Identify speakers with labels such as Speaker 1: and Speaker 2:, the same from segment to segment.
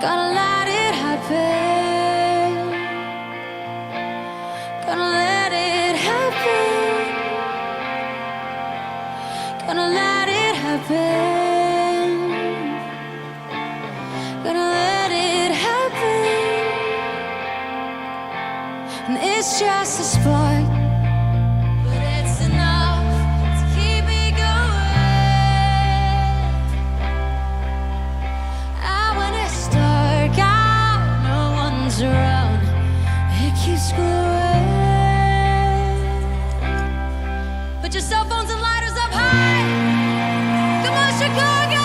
Speaker 1: Gonna let it happen. Gonna let it happen. Gonna let it happen. Gonna let it happen. And it's just a spark, but it's enough to keep me going. And when it's dark out, no one's around, it keeps glowing. Put your cell phones and lighters up high. Come on, Chicago!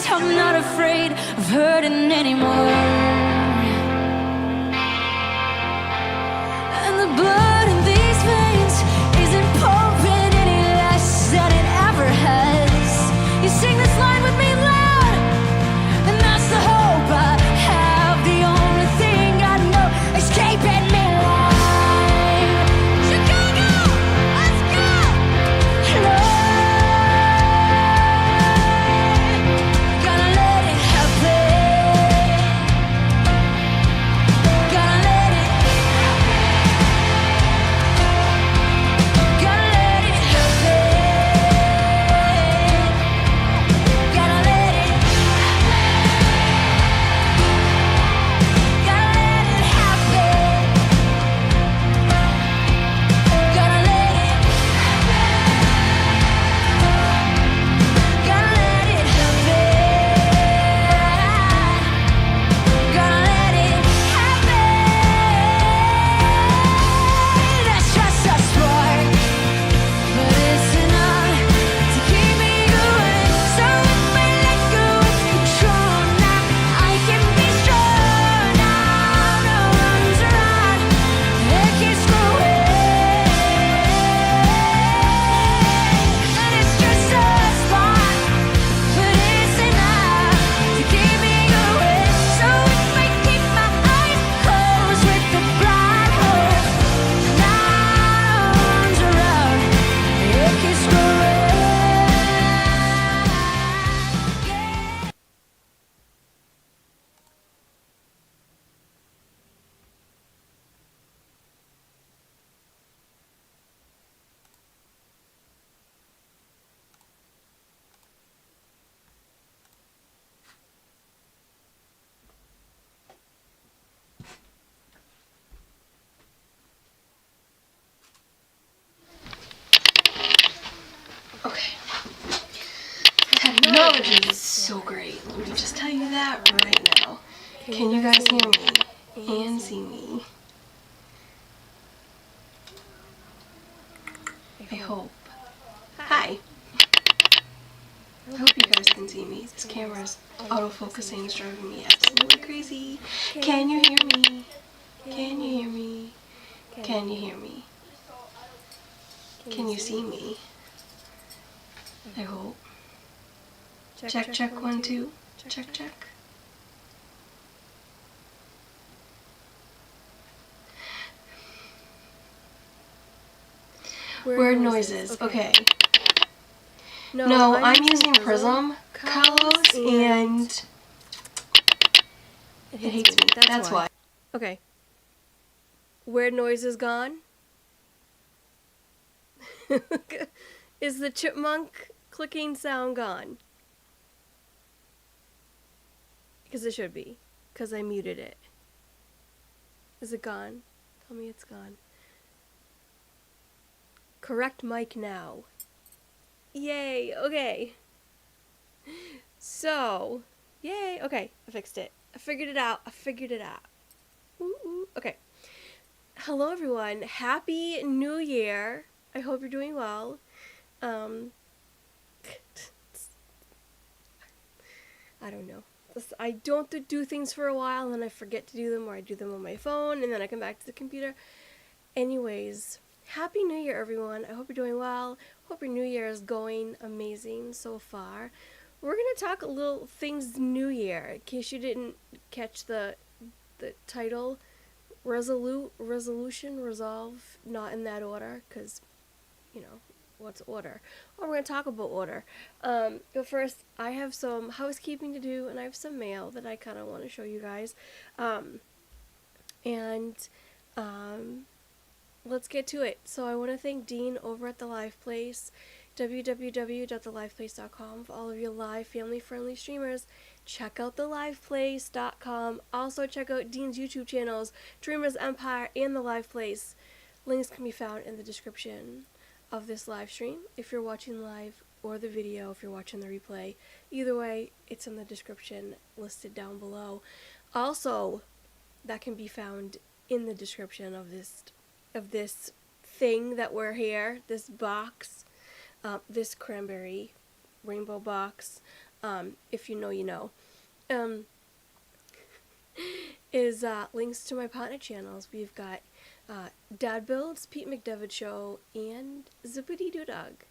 Speaker 1: I'm not afraid of hurting anymore. And the blood in these veins isn't pumping any less than it ever has. You sing this line with me loud, and that's the hope I have. The only thing I know is keeping me alive. Chicago, let's go! Lord.
Speaker 2: Technology is so great. Let me just tell you that right now. Can you guys hear me and see me? I hope. Hi. I hope you guys can see me. This camera's autofocusing is driving me absolutely crazy. Can you hear me? Can you hear me? Can you hear me? Can you see me? I hope. Check, check, 1, 2. Check, check. Word noises. Okay. No, I'm using Prism, Carlos, and it hates me. That's why.
Speaker 3: Okay. Word noise is gone. Is the chipmunk clicking sound gone? Because it should be. Because I muted it. Is it gone? Tell me it's gone. Correct mic now. Yay, okay. So, yay, okay, I fixed it. I figured it out. Ooh, okay. Hello everyone. Happy New Year. I hope you're doing well. I don't know. I don't do things for a while and then I forget to do them, or I do them on my phone and then I come back to the computer. Anyways, Happy New Year everyone. I hope you're doing well. Hope your New Year is going amazing so far. We're going to talk a little things New Year, in case you didn't catch the title. Resolute, resolution, resolve, not in that order, because, you know, what's order? Well, we're going to talk about order. But first, I have some housekeeping to do, and I have some mail that I kind of want to show you guys. Let's get to it. So I want to thank Dean over at The Live Place, www.theliveplace.com, for all of your live, family-friendly streamers. Check out theliveplace.com. Also check out Dean's YouTube channels, Dreamers Empire and The Live Place. Links can be found in the description of this live stream if you're watching live, or the video if you're watching the replay. Either way, it's in the description listed down below. Also, that can be found in the description of this thing that we're here, this box, this cranberry rainbow box, if you know, you know, is links to my partner channels. We've got Dad Builds, Pete McDevitt Show, and Zippity Doo Dog.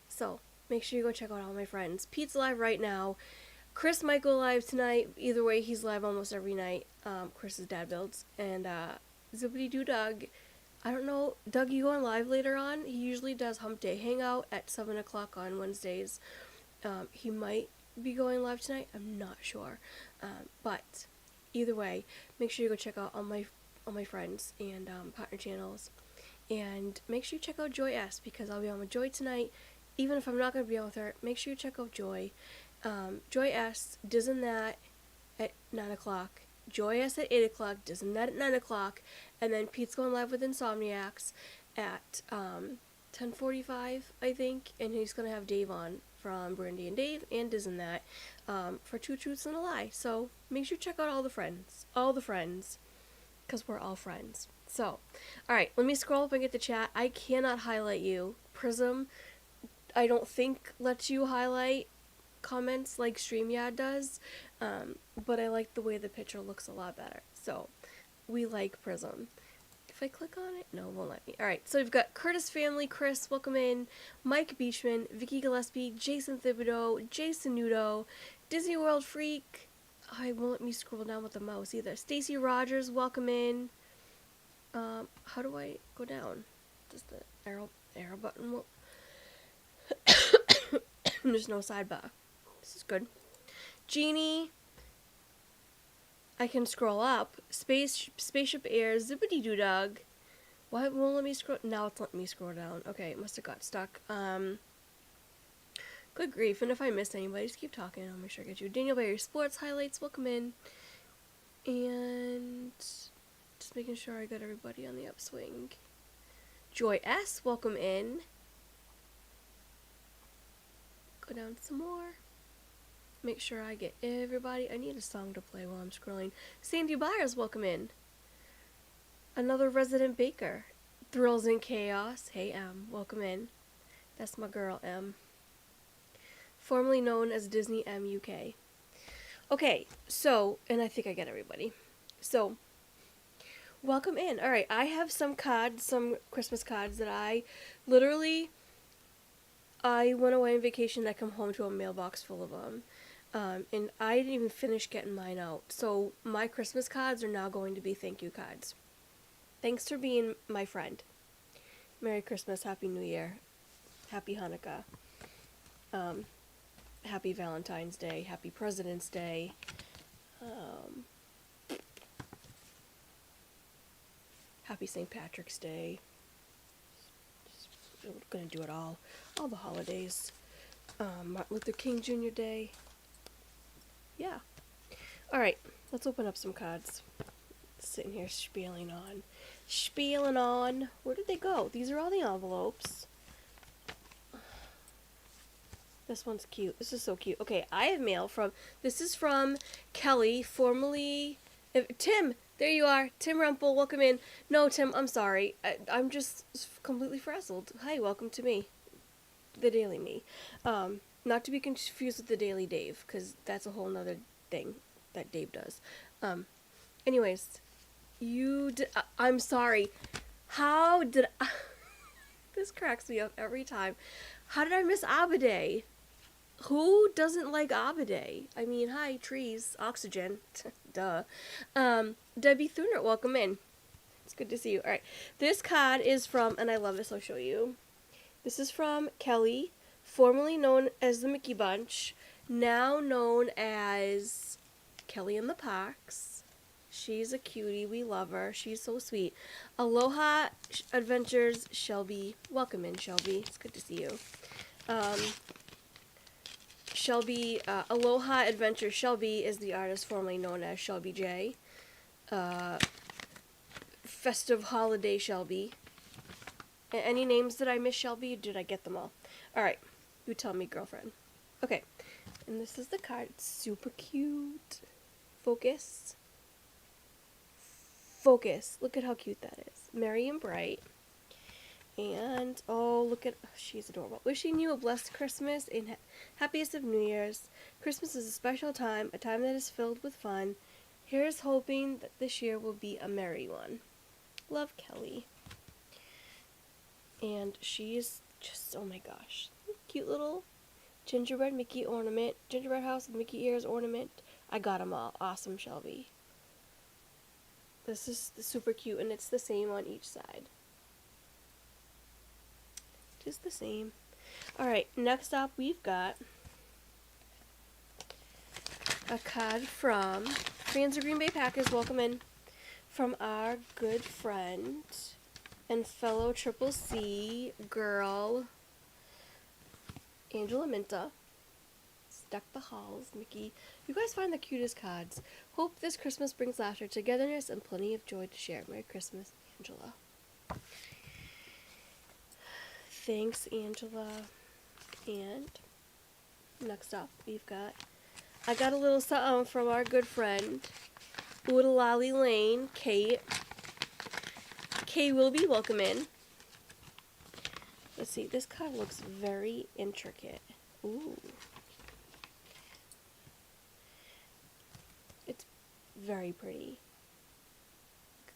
Speaker 3: So make sure you go check out all my friends. Pete's live right now. Chris might go live tonight. Either way, he's live almost every night. Chris is Dad Builds, and Zippity Doo Dog. I don't know, Doug, you going live later on? He usually does Hump Day Hangout at 7 o'clock on Wednesdays. He might be going live tonight. I'm not sure. But either way, make sure you go check out all my friends and partner channels. And make sure you check out Joy S, because I'll be on with Joy tonight. Even if I'm not going to be on with her, make sure you check out Joy. Joy S, Disney That at 9 o'clock. Joy S at 8 o'clock, Disney That at 9 o'clock, and then Pete's going live with Insomniacs at 10:45, I think, and he's going to have Dave on from Brandy and Dave and Disney That for Two Truths and a Lie. So make sure you check out all the friends, because we're all friends. So, alright, let me scroll up and get the chat. I cannot highlight you. Prism, I don't think lets you highlight comments like StreamYard does, but I like the way the picture looks a lot better. So, we like Prism. If I click on it, no, it won't let me. Alright, so we've got Curtis Family, Chris, welcome in, Mike Beachman, Vicky Gillespie, Jason Thibodeau, Jason Nudo, Disney World Freak, I won't let me scroll down with the mouse either, Stacy Rogers, welcome in. How do I go down? Does the arrow button will there's no sidebar. This is good. Genie. I can scroll up. Spaceship Air. Zippity Doo Dog. Why won't let me scroll? Now it's letting me scroll down. Okay, it must have got stuck. Good grief. And if I missed anybody, just keep talking. I'll make sure I get you. Daniel Barry Sports Highlights. Welcome in. And just making sure I got everybody on the upswing. Joy S. Welcome in. Go down some more. Make sure I get everybody. I need a song to play while I'm scrolling. Sandy Byers, welcome in. Another resident baker. Thrills and Chaos. Hey, M, welcome in. That's my girl, M. Formerly known as Disney M UK. Okay, so, and I think I get everybody. So, Welcome in. All right, I have some cards, some Christmas cards that I literally, I went away on vacation. I come home to a mailbox full of them. And I didn't even finish getting mine out. So my Christmas cards are now going to be thank you cards. Thanks for being my friend. Merry Christmas, Happy New Year, Happy Hanukkah, Happy Valentine's Day, Happy President's Day, Happy St. Patrick's Day. Just gonna do it all the holidays. Martin Luther King Jr. Day. Yeah. All right, let's open up some cards. Sitting here spieling on. Where did they go? These are all the envelopes. This one's cute. This is so cute. Okay, I have mail from, this is from Kelly, formerly, Tim, there you are. Tim Rumpel, welcome in. No, Tim, I'm sorry. I'm just completely frazzled. Hi, welcome to me. The Daily Me. Not to be confused with the Daily Dave, because that's a whole nother thing that Dave does. Anyways, I'm sorry. How did I... This cracks me up every time. How did I miss Abba Day? Who doesn't like Abba Day? I mean, hi, trees, oxygen. Duh. Debbie Thunert, welcome in. It's good to see you. Alright, this card is from, and I love this, I'll show you. This is from Kelly, formerly known as the Mickey Bunch, now known as Kelly in the Parks. She's a cutie. We love her. She's so sweet. Aloha Adventures Shelby. Welcome in, Shelby. It's good to see you. Shelby, Aloha Adventure Shelby is the artist formerly known as Shelby J. Festive Holiday Shelby. Any names that I missed, Shelby? Did I get them all? Alright. You tell me, girlfriend. Okay. And this is the card. It's super cute. Focus. Focus. Look at how cute that is. Merry and bright. And, oh, look at, oh, she's adorable. Wishing you a blessed Christmas and happiest of New Year's. Christmas is a special time, a time that is filled with fun. Here's hoping that this year will be a merry one. Love, Kelly. And she's just, oh my gosh. Cute little gingerbread Mickey ornament. Gingerbread house with Mickey ears ornament. I got them all. Awesome, Shelby. This is super cute, and it's the same on each side. Just the same. Alright, next up we've got a card from fans of Green Bay Packers. Welcome in. From our good friend and fellow Triple C girl, Angela Minta. Deck the halls, Mickey. You guys find the cutest cards. Hope this Christmas brings laughter, togetherness, and plenty of joy to share. Merry Christmas, Angela. Thanks, Angela. And next up, we've got, I got a little something from our good friend, Oodalali Lane, Kate. Kay Wilby, welcome in. Let's see, this card looks very intricate. Ooh. It's very pretty.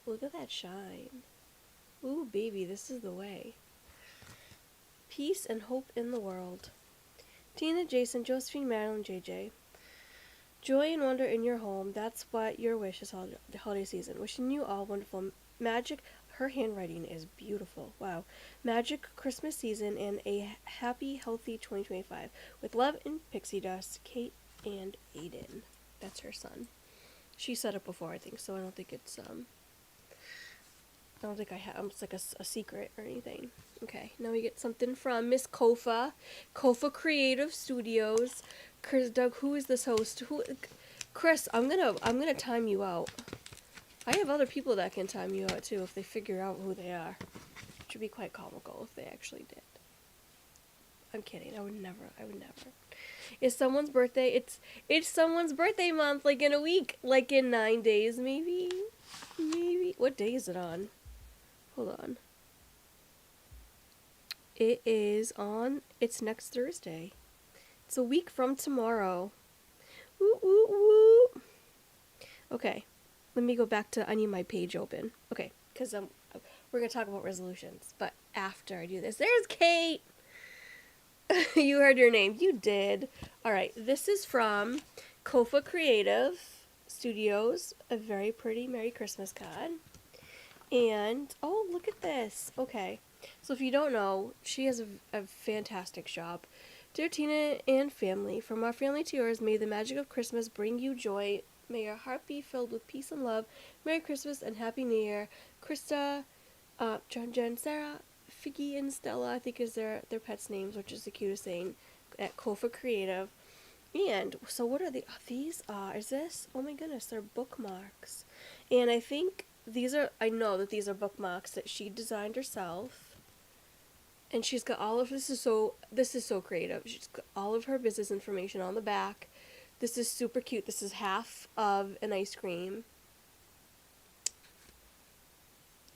Speaker 3: Look at that shine. Ooh, baby, this is the way. Peace and hope in the world. Tina, Jason, Josephine, Madeline, JJ. Joy and wonder in your home. That's what your wish is the holiday season. Wishing you all wonderful magic. Her handwriting is beautiful. Wow. Magic Christmas season and a happy, healthy 2025. With love and pixie dust, Kate and Aiden. That's her son. She said it before, I think, so I don't think it's, I don't think it's like a secret or anything. Okay, now we get something from Miss Kofa. Kofa Creative Studios. Chris, Doug, who is this host? Chris, I'm gonna time you out. I have other people that can time you out, too, if they figure out who they are. Which would be quite comical if they actually did. I'm kidding, I would never. It's someone's birthday. It's someone's birthday month, like in a week. Like in 9 days, maybe? What day is it on? Hold on. It's next Thursday. It's a week from tomorrow. Woo, woo, woo. Okay. let me go back to, I need my page open. Okay, because we're going to talk about resolutions, but after I do this. There's Kate! You heard your name. You did. All right, this is from Kofa Creative Studios, a very pretty Merry Christmas card. And, oh, look at this. Okay, so if you don't know, she has a fantastic shop. Dear Tina and family, from our family to yours, may the magic of Christmas bring you joy. May your heart be filled with peace and love. Merry Christmas and Happy New Year. Krista, Jen, Sarah, Figgy, and Stella, I think is their pets' names, which is the cutest thing, at Kofa Creative. And, so what are these is this? Oh my goodness, they're bookmarks. And I think I know that these are bookmarks that she designed herself. And she's got all of this is so creative. She's got all of her business information on the back. This is super cute. This is half of an ice cream.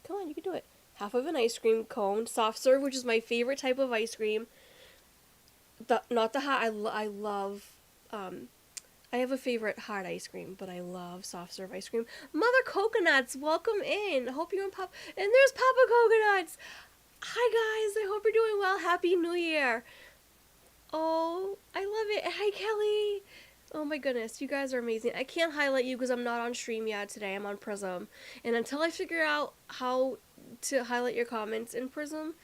Speaker 3: Come on, you can do it. Half of an ice cream cone, soft serve, which is my favorite type of ice cream. Not the hot. I love. I have a favorite hard ice cream, but I love soft serve ice cream. Mother Coconuts, welcome in. Hope you and Papa. And there's Papa Coconuts. Hi guys, I hope you're doing well. Happy New Year. Oh, I love it. Hi Kelly. Oh my goodness, you guys are amazing. I can't highlight you because I'm not on StreamYard today. I'm on Prism. And until I figure out how to highlight your comments in Prism,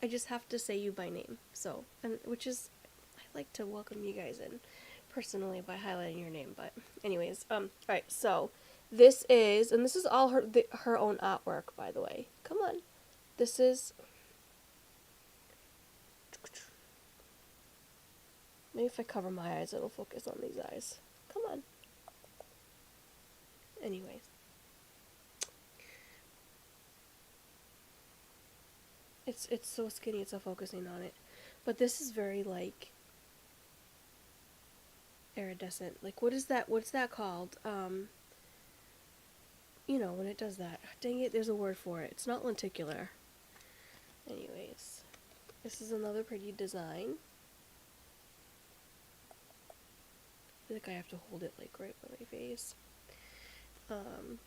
Speaker 3: I just have to say you by name. So, which is, I like to welcome you guys in personally by highlighting your name. But anyways, alright, so this is all her own artwork, by the way. Come on. This is... Maybe if I cover my eyes, it'll focus on these eyes. Come on. Anyways. It's so skinny, it's not focusing on it. But this is very, like, iridescent. Like, what's that called? You know, when it does that. Dang it, there's a word for it. It's not lenticular. Anyways. This is another pretty design. I feel like I have to hold it like right by my face. And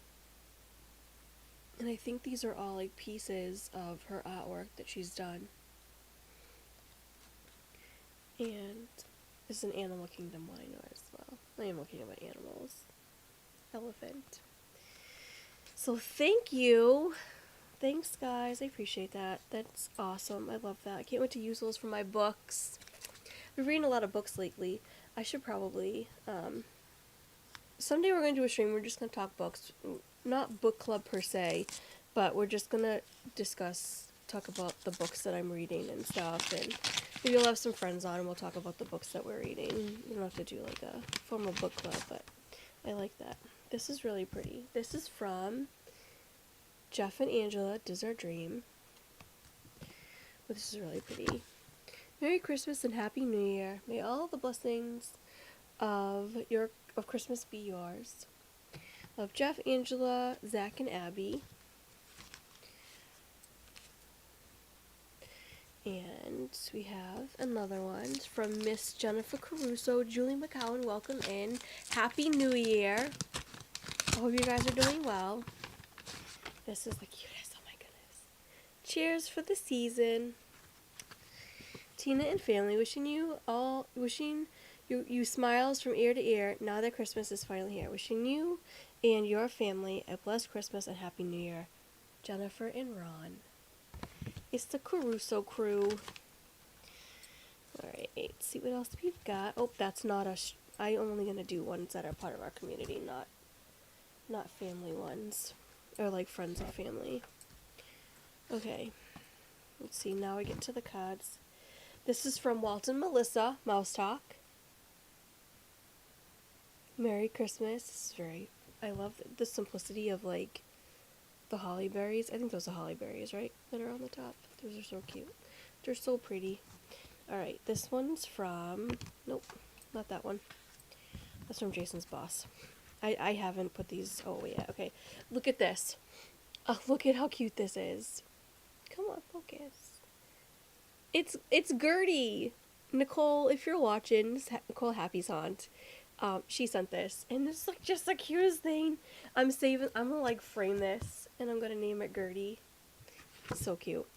Speaker 3: I think these are all like pieces of her artwork that she's done. And this is an Animal Kingdom one I know as well. Animal Kingdom about animals. Elephant. So thank you. Thanks guys, I appreciate that. That's awesome. I love that. I can't wait to use those for my books. I've been reading a lot of books lately. I should probably, someday we're going to do a stream, we're just going to talk books, not book club per se, but we're just going to talk about the books that I'm reading and stuff, and maybe you'll have some friends on and we'll talk about the books that we're reading. You don't have to do like a formal book club, but I like that. This is really pretty. This is from Jeff and Angela, Diz Our Dream. But this is really pretty. Merry Christmas and Happy New Year. May all the blessings of Christmas be yours. Love, Jeff, Angela, Zach, and Abby. And we have another one from Miss Jennifer Caruso, Julie McCowan. Welcome in. Happy New Year. I hope you guys are doing well. This is the cutest. Oh my goodness. Cheers for the season. Tina and family, wishing you smiles from ear to ear now that Christmas is finally here. Wishing you and your family a blessed Christmas and Happy New Year. Jennifer and Ron. It's the Caruso crew. Alright, see what else we've got. Oh, that's not I'm only going to do ones that are part of our community, not family ones. Or like friends of family. Okay. Let's see, now we get to the cards. This is from Walt and Melissa, Mouse Talk. Merry Christmas. I love the simplicity of like the holly berries. I think those are holly berries, right? That are on the top. Those are so cute. They're so pretty. Alright, this one's from... Nope, not that one. That's from Jason's Boss. I haven't put these away yet. Okay, look at this. Oh, look at how cute this is. Come on, focus. It's Gertie. Nicole, if you're watching, this is Nicole Happy's aunt. She sent this, and it's like just the cutest thing. I'm gonna like frame this, and I'm gonna name it Gertie. So cute.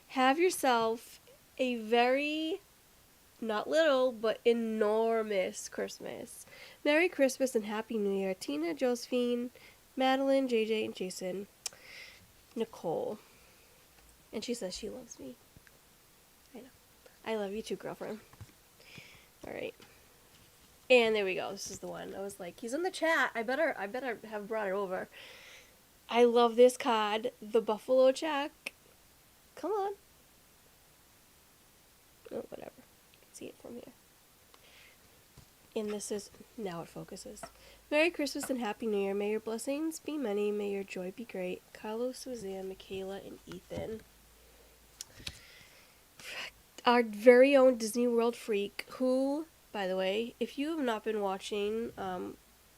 Speaker 3: Have yourself a very, not little, but enormous Christmas. Merry Christmas and Happy New Year. Tina, Josephine, Madeline, JJ, and Jason. Nicole. And she says she loves me. I know. I love you too, girlfriend. Alright. And there we go. This is the one. I was like, he's in the chat. I better have brought it over. I love this card. The Buffalo Check. Come on. Oh, whatever. You can see it from here. And this is, now it focuses. Merry Christmas and Happy New Year. May your blessings be many. May your joy be great. Carlos, Suzanne, Michaela, and Ethan. Our very own Disney World freak, who, by the way, if you have not been watching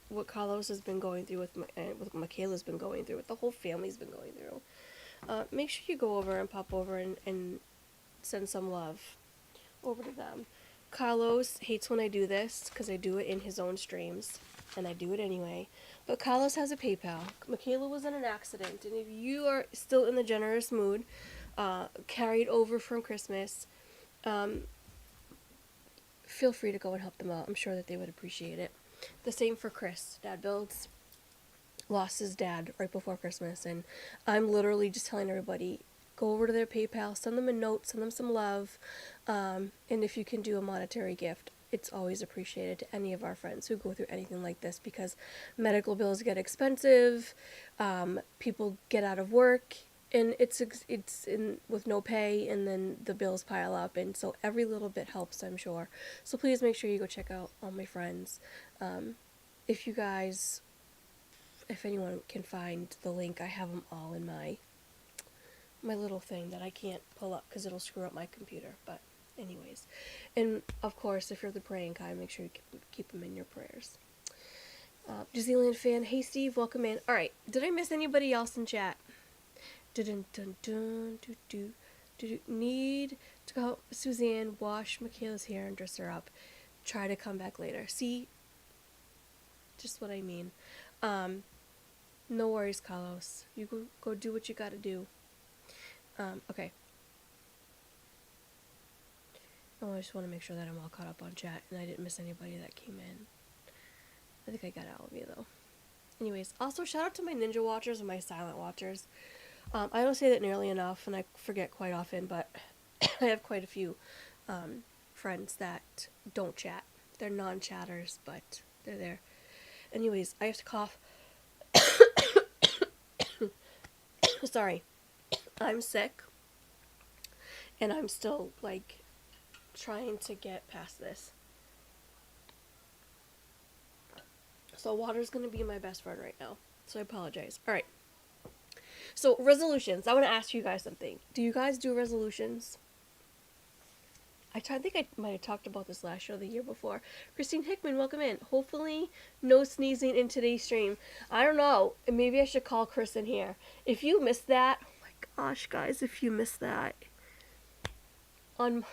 Speaker 3: what Carlos has been going through with Michaela's been going through, what the whole family's been going through, make sure you go over and pop over and send some love over to them. Carlos hates when I do this because I do it in his own streams, and I do it anyway. But Carlos has a PayPal. Michaela was in an accident, and if you are still in the generous mood, carried over from Christmas, feel free to go and help them out. I'm sure that they would appreciate it. The same for Chris. Dad Builds lost his dad right before Christmas, and I'm literally just telling everybody, go over to their PayPal, send them a note, send them some love, and if you can do a monetary gift, it's always appreciated to any of our friends who go through anything like this, because medical bills get expensive, people get out of work, and it's in with no pay, and then the bills pile up, and so every little bit helps, I'm sure. So please make sure you go check out all my friends. If anyone can find the link, I have them all in my little thing that I can't pull up because it'll screw up my computer, but anyways. And of course, if you're the praying kind, make sure you keep them in your prayers. Disneyland fan, hey Steve, welcome in. Alright, did I miss anybody else in chat? Need to go help Suzanne wash Michaela's hair and dress her up. Try to come back later. See? Just what I mean. No worries, Carlos. You go do what you gotta do. Okay. Oh, I just want to make sure that I'm all caught up on chat and I didn't miss anybody that came in. I think I got all of you, though. Anyways, also shout out to my Ninja Watchers and my Silent Watchers. I don't say that nearly enough, and I forget quite often, but I have quite a few friends that don't chat. They're non-chatters, but they're there. Anyways, I have to cough. Sorry. I'm sick, and I'm still, like, trying to get past this. So water's going to be my best friend right now, so I apologize. Alright. So, resolutions. I want to ask you guys something. Do you guys do resolutions? I think I might have talked about this last year or the year before. Christine Hickman, welcome in. Hopefully, no sneezing in today's stream. I don't know. Maybe I should call Chris in here. If you missed that, oh my gosh, guys, if you missed that on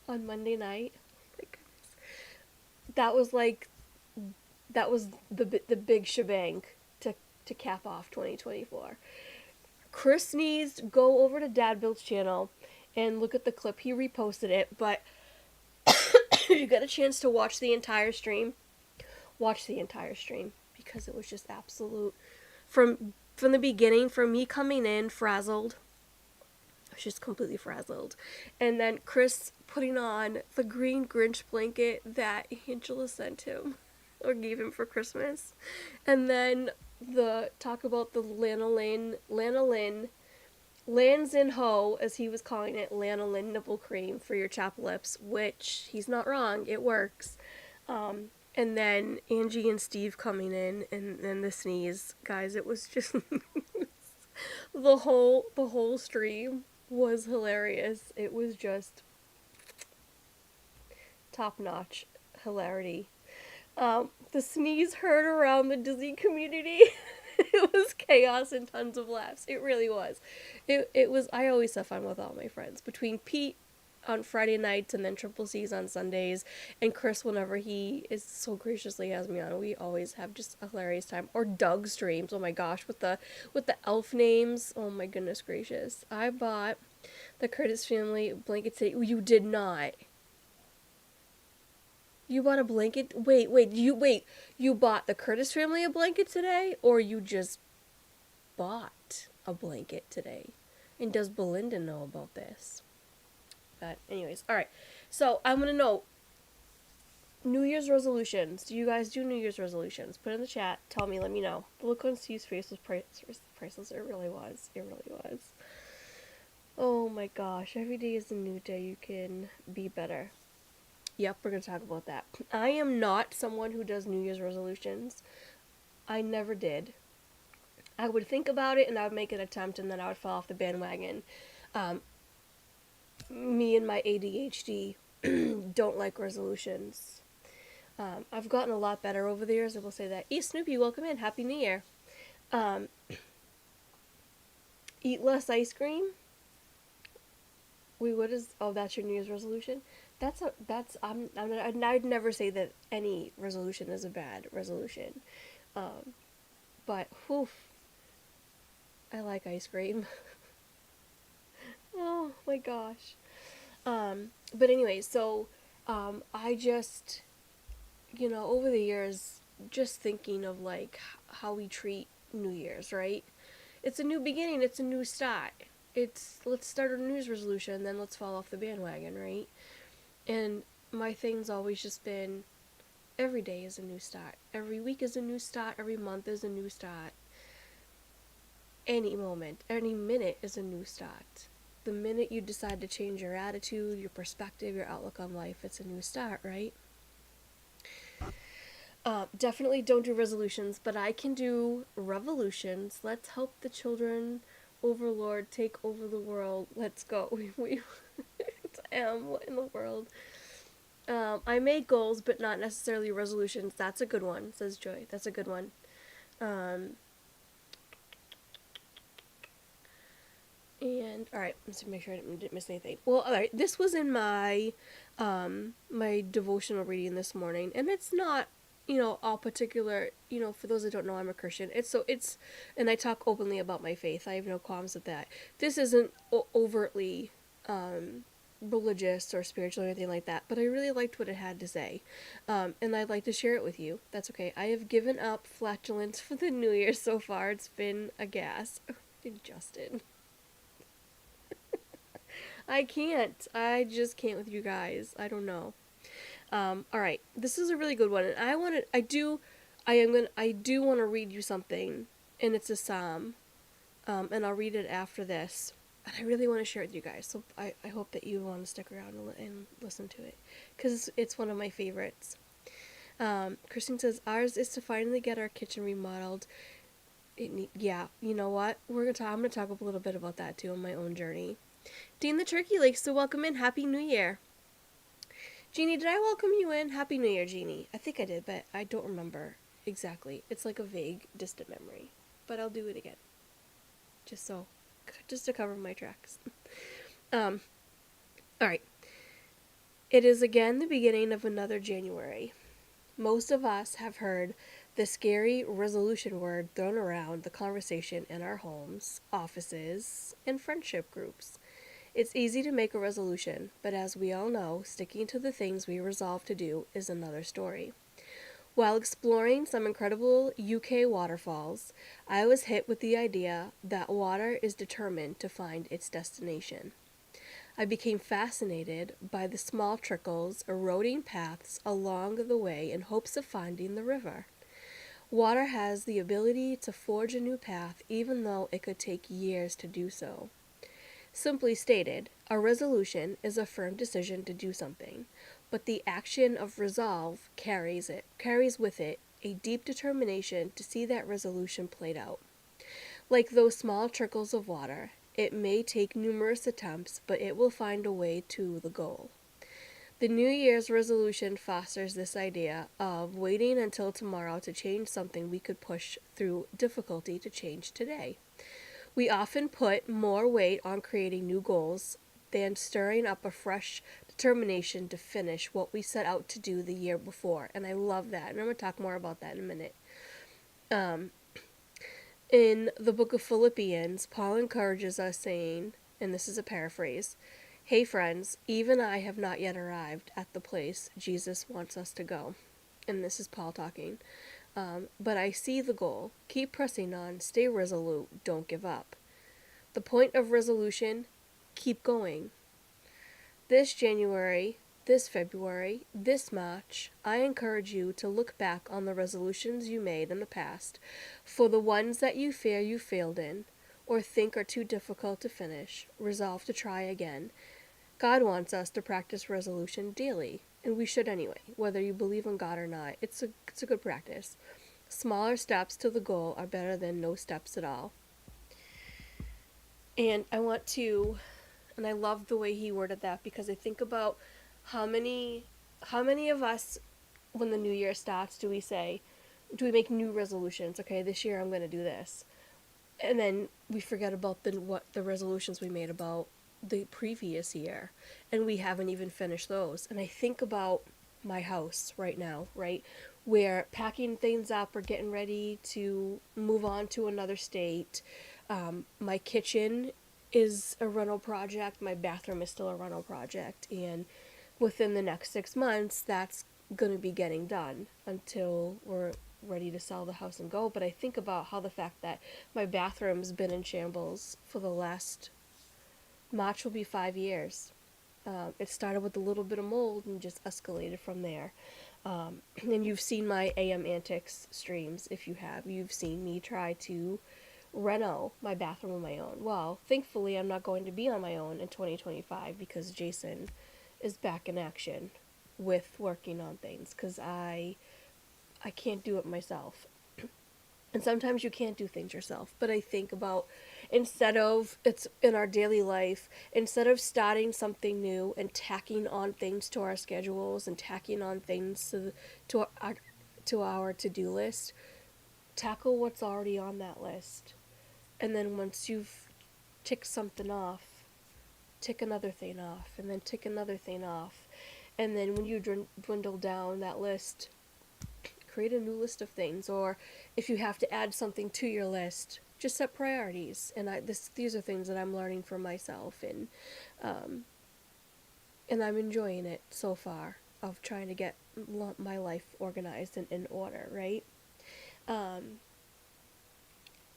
Speaker 3: Monday night, oh my goodness, that was the big shebang to cap off 2024. Chris sneezed. Go over to Dad Build's channel and look at the clip. He reposted it, but if you get a chance to watch the entire stream, watch the entire stream, because it was just absolute. From the beginning, from me coming in frazzled, I was just completely frazzled, and then Chris putting on the green Grinch blanket that Angela sent him, or gave him for Christmas, and then the talk about the lanolin, Lanzin Ho, as he was calling it, lanolin nipple cream for your chapped lips, which he's not wrong, it works. And then Angie and Steve coming in, and then the sneeze, guys, it was just the whole stream was hilarious. It was just top-notch hilarity. The sneeze heard around the Disney community. It was chaos and tons of laughs. It really was. It was. I always have fun with all my friends. Between Pete, on Friday nights and then triple C's on Sundays. And Chris, whenever he is so graciously has me on, we always have just a hilarious time. Or Doug streams. Oh my gosh, with the elf names. Oh my goodness gracious. I bought the Curtis family blanket today. You did not. You bought a blanket? Wait. You bought the Curtis family a blanket today, or you just bought a blanket today? And does Belinda know about this? But anyways, all right. So I'm gonna know New Year's resolutions. Do you guys do New Year's resolutions? Put it in the chat. Tell me. Let me know. The look on Steve's face was priceless. It really was. It really was. Oh my gosh! Every day is a new day. You can be better. Yep, we're going to talk about that. I am not someone who does New Year's resolutions. I never did. I would think about it and I would make an attempt and then I would fall off the bandwagon. Me and my ADHD don't like resolutions. I've gotten a lot better over the years, I will say that. Snoopy, welcome in. Happy New Year. Eat less ice cream. Wait, what is... Oh, that's your New Year's resolution? I'd never say that any resolution is a bad resolution. But, whew, I like ice cream. Oh my gosh. But anyway, so, I just, over the years, just thinking of, like, how we treat New Year's, right? It's a new beginning, it's a new start. Let's start a New Year's resolution, then let's fall off the bandwagon, right? And my thing's always just been, every day is a new start. Every week is a new start. Every month is a new start. Any moment, any minute is a new start. The minute you decide to change your attitude, your perspective, your outlook on life, it's a new start, right? Definitely don't do resolutions, but I can do revolutions. Let's help the children overlord take over the world. Let's go. What in the world? I make goals, but not necessarily resolutions. That's a good one, says Joy. That's a good one. And alright, let's make sure I didn't miss anything. Well, alright, this was in my my devotional reading this morning, and it's not, all particular, for those that don't know, I'm a Christian. And I talk openly about my faith. I have no qualms with that. This isn't overtly religious or spiritual or anything like that, but I really liked what it had to say, and I'd like to share it with you. That's okay. I have given up flatulence for the New Year so far. It's been a gas. Justin. I can't. I just can't with you guys. I don't know. Alright. This is a really good one, and I do want to read you something, and it's a psalm, and I'll read it after this. And I really want to share it with you guys, so I hope that you want to stick around and listen to it, because it's one of my favorites. Christine says, ours is to finally get our kitchen remodeled. Yeah, you know what? I'm going to talk a little bit about that, too, on my own journey. Dean the Turkey likes to welcome in. Happy New Year. Jeannie, did I welcome you in? Happy New Year, Jeannie. I think I did, but I don't remember exactly. It's like a vague, distant memory. But I'll do it again. Just to cover my tracks. Alright. It is again the beginning of another January. Most of us have heard the scary resolution word thrown around the conversation in our homes, offices, and friendship groups. It's easy to make a resolution, but as we all know, sticking to the things we resolve to do is another story. While exploring some incredible UK waterfalls, I was hit with the idea that water is determined to find its destination. I became fascinated by the small trickles eroding paths along the way in hopes of finding the river. Water has the ability to forge a new path even though it could take years to do so. Simply stated, a resolution is a firm decision to do something, but the action of resolve carries with it a deep determination to see that resolution played out. Like those small trickles of water, it may take numerous attempts, but it will find a way to the goal. The New Year's resolution fosters this idea of waiting until tomorrow to change something we could push through difficulty to change today. We often put more weight on creating new goals than stirring up a fresh determination to finish what we set out to do the year before. And I love that. And I'm going to talk more about that in a minute. In the book of Philippians, Paul encourages us saying, and this is a paraphrase, "Hey friends, even I have not yet arrived at the place Jesus wants us to go." And this is Paul talking. But I see the goal. Keep pressing on. Stay resolute. Don't give up. The point of resolution, keep going. This January, this February, this March, I encourage you to look back on the resolutions you made in the past, for the ones that you fear you failed in, or think are too difficult to finish. Resolve to try again. God wants us to practice resolution daily, and we should anyway, whether you believe in God or not. It's a good practice. Smaller steps to the goal are better than no steps at all. And I love the way he worded that, because I think about how many of us, when the new year starts, do we make new resolutions? Okay, this year I'm going to do this. And then we forget about the resolutions we made about the previous year, and we haven't even finished those. And I think about my house right now, right? We're packing things up, we're getting ready to move on to another state. My kitchen is a rental project, my bathroom is still a rental project, and within the next 6 months, that's going to be getting done until we're ready to sell the house and go. But I think about how the fact that my bathroom's been in shambles for the last March will be 5 years. It started with a little bit of mold and just escalated from there. And you've seen my AM Antics streams. If you have, you've seen me try to reno my bathroom on my own. Well, thankfully, I'm not going to be on my own in 2025 because Jason is back in action with working on things, because I can't do it myself. And sometimes you can't do things yourself. But I think about, it's in our daily life, instead of starting something new and tacking on things to our schedules and tacking on things to our to-do list, tackle what's already on that list. And then once you've ticked something off, tick another thing off, and then tick another thing off. And then when you dwindle down that list, create a new list of things. Or if you have to add something to your list, just set priorities. And these are things that I'm learning for myself, and I'm enjoying it so far, of trying to get my life organized and in order, right?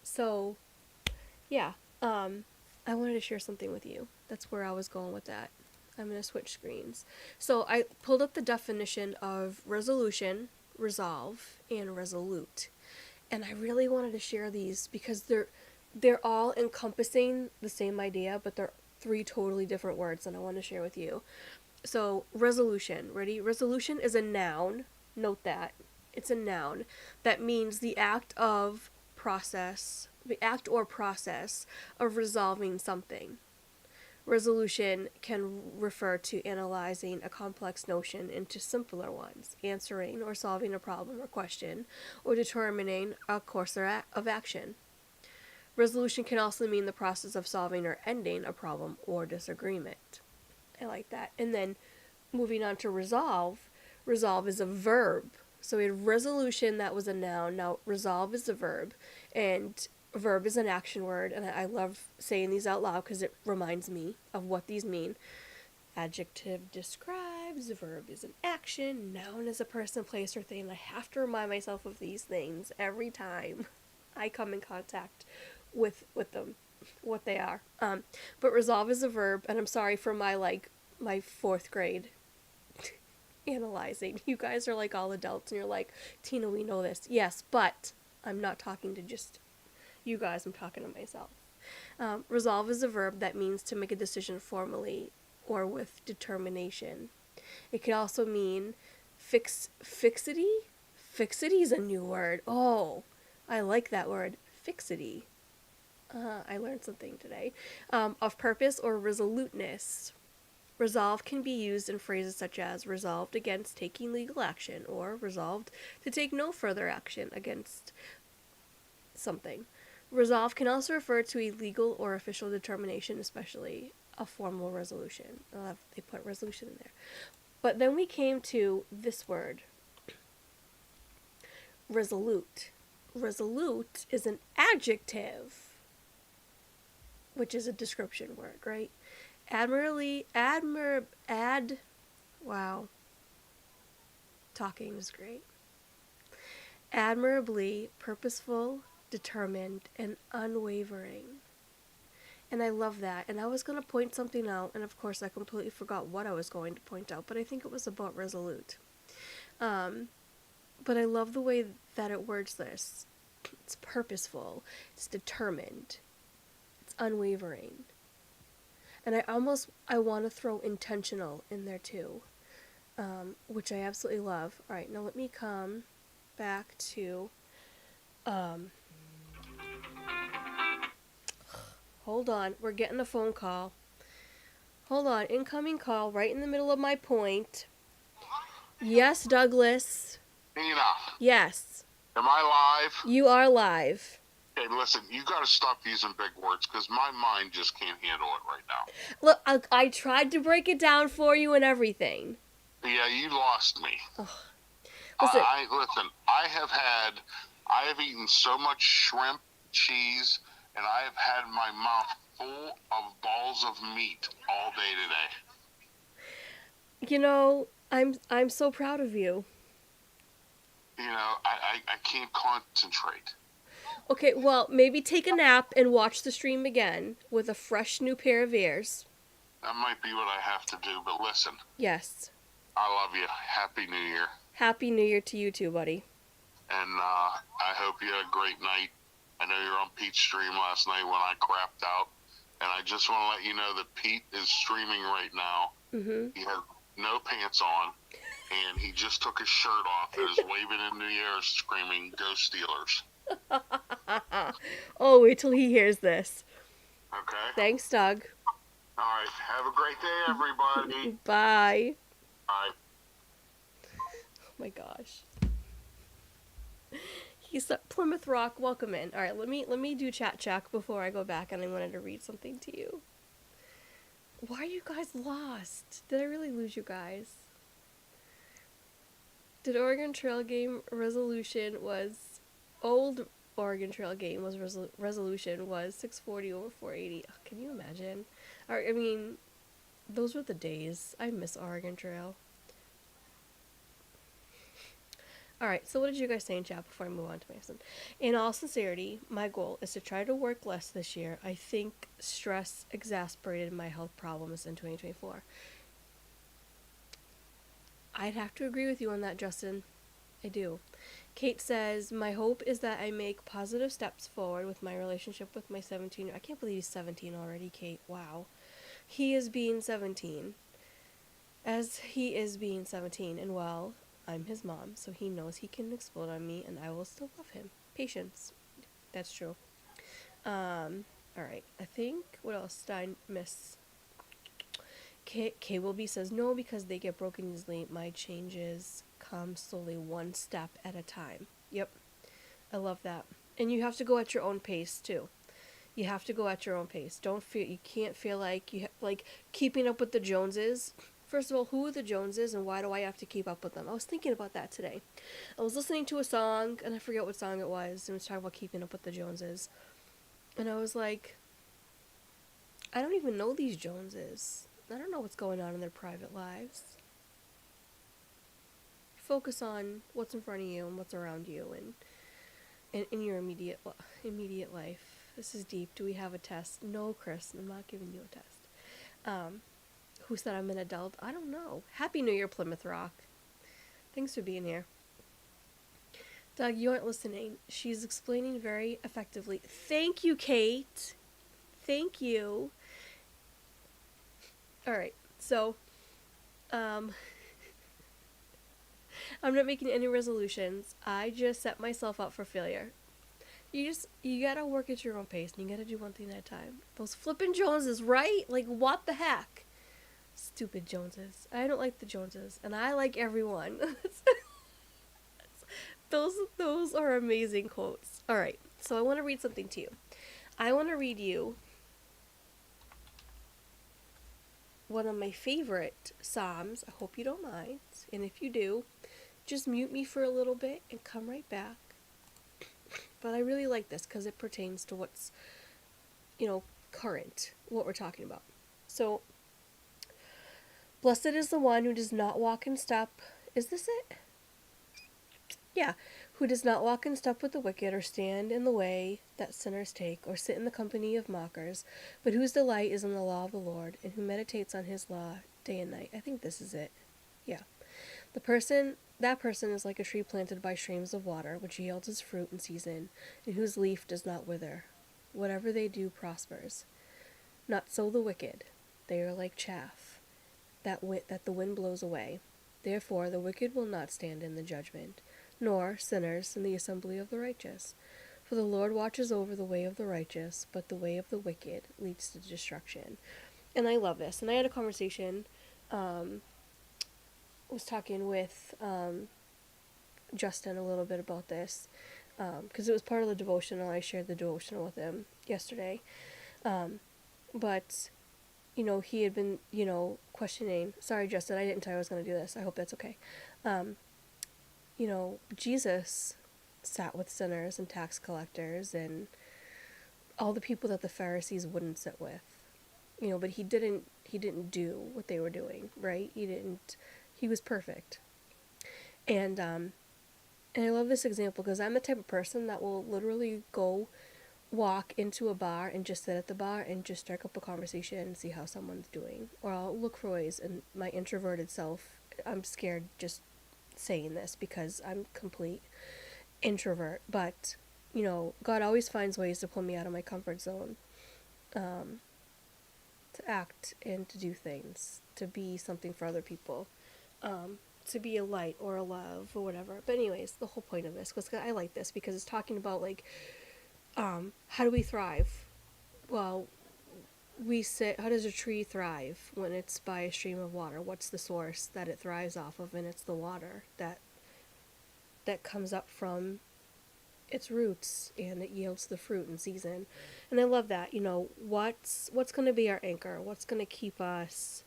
Speaker 3: So yeah, I wanted to share something with you. That's where I was going with that. I'm going to switch screens. So I pulled up the definition of resolution, resolve, and resolute. And I really wanted to share these because they're all encompassing the same idea, but they're 3 totally different words that I want to share with you. So resolution, ready? Resolution is a noun. Note that. It's a noun that means the act or process of resolving something. Resolution can refer to analyzing a complex notion into simpler ones, answering or solving a problem or question, or determining a course of action. Resolution can also mean the process of solving or ending a problem or disagreement. I like that. And then moving on to resolve. Resolve is a verb. So we had resolution, that was a noun. Now resolve is a verb. And verb is an action word, and I love saying these out loud because it reminds me of what these mean. Adjective describes, verb is an action, noun is a person, place, or thing. I have to remind myself of these things every time I come in contact with them, what they are. But resolve is a verb, and I'm sorry for my 4th grade analyzing. You guys are like all adults, and you're like, Tina, we know this. Yes, but I'm not talking to just you guys, I'm talking to myself. Resolve is a verb that means to make a decision formally or with determination. It can also mean fixity. Fixity is a new word. Oh, I like that word, fixity. I learned something today. Of purpose or resoluteness. Resolve can be used in phrases such as resolved against taking legal action, or resolved to take no further action against something. Resolve can also refer to a legal or official determination, especially a formal resolution. They put resolution in there. But then we came to this word, resolute. Resolute is an adjective, which is a description word, right? Wow. Talking is great. Admirably purposeful, determined, and unwavering. And I love that. And I was going to point something out, and of course I completely forgot what I was going to point out, but I think it was about resolute. But I love the way that it words this. It's purposeful, it's determined, it's unwavering. And I want to throw intentional in there too, which I absolutely love. All right, now let me come back to, hold on, we're getting a phone call. Hold on, incoming call right in the middle of my point. Yes, Douglas.
Speaker 4: Nina,
Speaker 3: Yes,
Speaker 4: am I live?
Speaker 3: you are live.
Speaker 4: Hey, listen, you got to stop using big words because my mind just can't handle it right now.
Speaker 3: Look, I tried to break it down for you and everything.
Speaker 4: Yeah, you lost me.
Speaker 3: Oh. Listen.
Speaker 4: Listen, I have eaten so much shrimp, cheese, and I have had my mouth full of balls of meat all day today.
Speaker 3: You know, I'm so proud of you.
Speaker 4: You know, I can't concentrate.
Speaker 3: Okay, well, maybe take a nap and watch the stream again with a fresh new pair of ears.
Speaker 4: That might be what I have to do, but listen,
Speaker 3: Yes.
Speaker 4: I love you. Happy New Year.
Speaker 3: Happy New Year to you too, buddy.
Speaker 4: And I hope you had a great night. I know you were on Pete's stream last night when I crapped out. And I just want to let you know that Pete is streaming right now.
Speaker 3: Mm-hmm.
Speaker 4: He has no pants on, and he just took his shirt off and is waving in the air screaming, "Go Steelers."
Speaker 3: Oh, wait till he hears this.
Speaker 4: Okay?
Speaker 3: Thanks, Doug.
Speaker 4: All right. Have a great day, everybody.
Speaker 3: Bye.
Speaker 4: Bye.
Speaker 3: Oh my gosh. He's Plymouth Rock, welcome in. All right, let me do chat check before I go back, and I wanted to read something to you. Why are you guys lost? Did I really lose you guys? Did Oregon Trail game resolution was old Oregon Trail game was resolution was 640 over 480. Oh, can you imagine? I mean, those were the days. I miss Oregon Trail. Alright, so what did you guys say in chat before I move on to Mason? In all sincerity, my goal is to try to work less this year. I think stress exacerbated my health problems in 2024. I'd have to agree with you on that, Justin. I do. Kate says, my hope is that I make positive steps forward with my relationship with my 17. I can't believe he's 17 already, Kate. Wow. He is being 17. As he is being 17, and well, I'm his mom, so he knows he can explode on me, and I will still love him. Patience. That's true. Alright. I think, what else did I miss? K. Wilby says, no, because they get broken easily. My changes come slowly, one step at a time. Yep. I love that. And you have to go at your own pace, too. You have to go at your own pace. You can't feel like like keeping up with the Joneses. First of all, who are the Joneses and why do I have to keep up with them? I was thinking about that today. I was listening to a song, and I forget what song it was, and it was talking about keeping up with the Joneses. And I was like, I don't even know these Joneses. I don't know what's going on in their private lives. Focus on what's in front of you and what's around you and in your immediate life. This is deep. Do we have a test? No, Chris, I'm not giving you a test. Who said I'm an adult? I don't know. Happy New Year, Plymouth Rock. Thanks for being here. Doug, you aren't listening. She's explaining very effectively. Thank you, Kate. Thank you. Alright, so, I'm not making any resolutions. I just set myself up for failure. You gotta work at your own pace, and you gotta do one thing at a time. Those flippin' Joneses, right? Like, what the heck? Stupid Joneses. I don't like the Joneses, and I like everyone. Those are amazing quotes. Alright, so I want to read something to you. I want to read you one of my favorite Psalms. I hope you don't mind. And if you do, just mute me for a little bit and come right back. But I really like this because it pertains to what's, current, what we're talking about. So, blessed is the one who does not walk in step. Is this it? Yeah. Who does not walk in step with the wicked, or stand in the way that sinners take, or sit in the company of mockers, but whose delight is in the law of the Lord, and who meditates on his law day and night. I think this is it. Yeah. That person is like a tree planted by streams of water, which yields its fruit in season, and whose leaf does not wither. Whatever they do prospers. Not so the wicked. They are like chaff that the wind blows away. Therefore the wicked will not stand in the judgment, nor sinners in the assembly of the righteous. For the Lord watches over the way of the righteous, but the way of the wicked leads to destruction. And I love this. And I had a conversation, was talking with Justin a little bit about this, because it was part of the devotional. I shared the devotional with him yesterday. But, he had been, questioning. Sorry, Justin, I didn't tell you I was going to do this. I hope that's okay. Jesus sat with sinners and tax collectors and all the people that the Pharisees wouldn't sit with. But he didn't do what they were doing, right? He was perfect. And I love this example because I'm the type of person that will literally go walk into a bar and just sit at the bar and just strike up a conversation and see how someone's doing. Or I'll look for ways, and my introverted self, I'm scared just saying this because I'm complete introvert, but God always finds ways to pull me out of my comfort zone, to act and to do things, to be something for other people, to be a light or a love or whatever. But anyways, the whole point of this was, I like this because it's talking about how do we thrive? Well, how does a tree thrive when it's by a stream of water? What's the source that it thrives off of? And it's the water that comes up from its roots, and it yields the fruit in season. And I love that. What's going to be our anchor? What's going to keep us